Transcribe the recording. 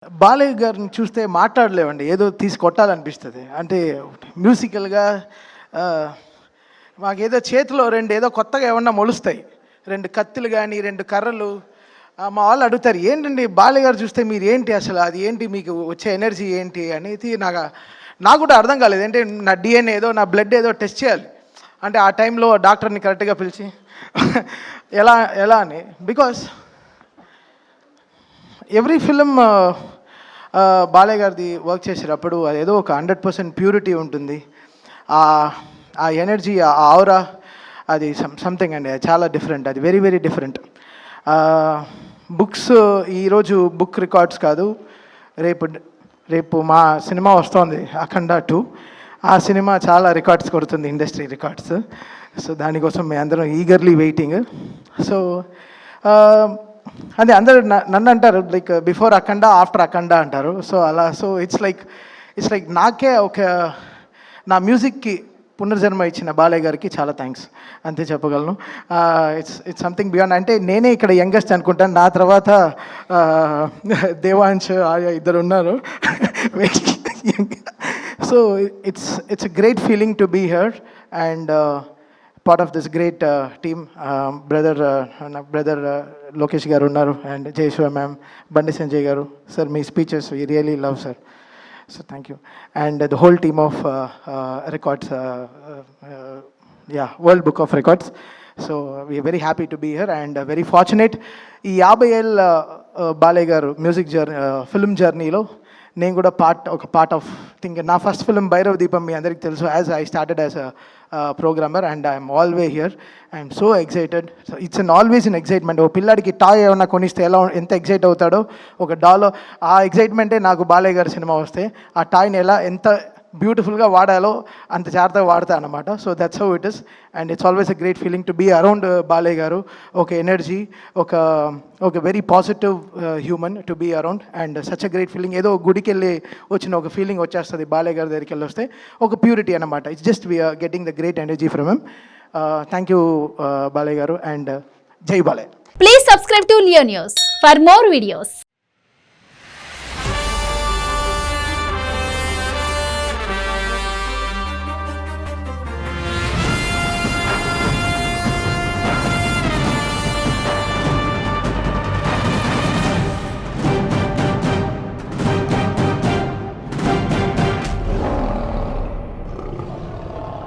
బాలయ్య గారిని చూస్తే మాట్లాడలేమండి. ఏదో తీసి కొట్టాలనిపిస్తది. అంటే మ్యూజికల్‌గా మాకేదో చేతిలో 2 ఏదో కొత్తగా ఏమన్నా మొలుస్తాయి. 2 కత్తులు గాని, 2 కర్రలు. మా వాళ్ళు అడుగుతారు, "ఏంటండి బాలయ్య గారు చూస్తే మీరేంటి అసలు? అది ఏంటి మీకు వచ్చే ఎనర్జీ ఏంటి?" అనేది నాకు కూడా అర్థం కాలేదు. అంటే నా డీఎన్ఏ ఏదో, నా బ్లడ్ ఏదో టెస్ట్ చేయాలి. అంటే ఆ టైంలో డాక్టర్‌ని కరెక్ట్‌గా పిలిచి ఎలా ఎలా అని. బికాస్ ఎవ్రీ ఫిల్మ్ బాలయ్య గారిది వర్క్ చేసేటప్పుడు అదేదో ఒక 100% ప్యూరిటీ ఉంటుంది. ఆ ఎనర్జీ, ఆ ఔరా, అది సంథింగ్ అండి. అది చాలా డిఫరెంట్. అది వెరీ వెరీ డిఫరెంట్. బుక్స్ ఈరోజు బుక్ రికార్డ్స్ కాదు, రేపు రేపు మా సినిమా వస్తోంది అఖండ 2. ఆ సినిమా చాలా రికార్డ్స్ కొడుతుంది, ఇండస్ట్రీ రికార్డ్స్. సో దానికోసం మేము అందరం ఈగర్లీ వెయిటింగ్. సో అదే అందరూ నన్ను అంటారు, లైక్ బిఫోర్ అఖండ, ఆఫ్టర్ అఖండ అంటారు. సో అలా ఇట్స్ లైక్ నాకే నా మ్యూజిక్కి పునర్జన్మ ఇచ్చిన బాలయ్య గారికి చాలా థ్యాంక్స్ అంతే చెప్పగలను. It's something beyond. అంటే నేనే ఇక్కడ యంగెస్ట్ అనుకుంటాను. నా తర్వాత దేవాంశ్, ఆయా ఇద్దరు ఉన్నారు. So it's a great feeling to be here and part of this great team. నా బ్రదర్ లోకేష్ గారు ఉన్నారు, and Jayashwa ma'am, Bandi Sanjay garu. Sir మీ speeches we really love sir. So thank you. And the whole team of records, world book of records. So we're very happy to be here and very fortunate. ఈ 50 ఏళ్ళ బాలయ్య గారు music film జర్నీలో నేను కూడా ఒక part of think. నా first film Bhairava Deepam మీ అందరికీ తెలుసు. As I started as a programmer and I'm always here. I'm so excited. So it's always in excitement. ఓ పిల్లాడికి టాయ్ ఏమన్నా కొనిస్తే ఎంత ఎక్సైట్ అవుతాడో, ఒక డాలో ఆ ఎక్సైట్మెంటే నాకు బాలయ్య గారి సినిమా వస్తే ఆ టాయ్ని ఎంత బ్యూటిఫుల్గా వాడాలో అంత జాగ్రత్తగా వాడతా అనమాట. So that's how it is. And it's always a great feeling to be around Balayya garu. ఒక ఎనర్జీ, ఒక very positive human to be around and such a great feeling. ఏదో గుడికి వెళ్ళి వచ్చిన ఒక ఫీలింగ్ వచ్చేస్తుంది బాలయ్య గారి దగ్గరికి వెళ్ళి వస్తే. ఒక ప్యూరిటీ అనమాట. It's just we're getting the great energy from him. Thank you Balayya garu and Jai Balayya. Please subscribe to Leo news for more videos.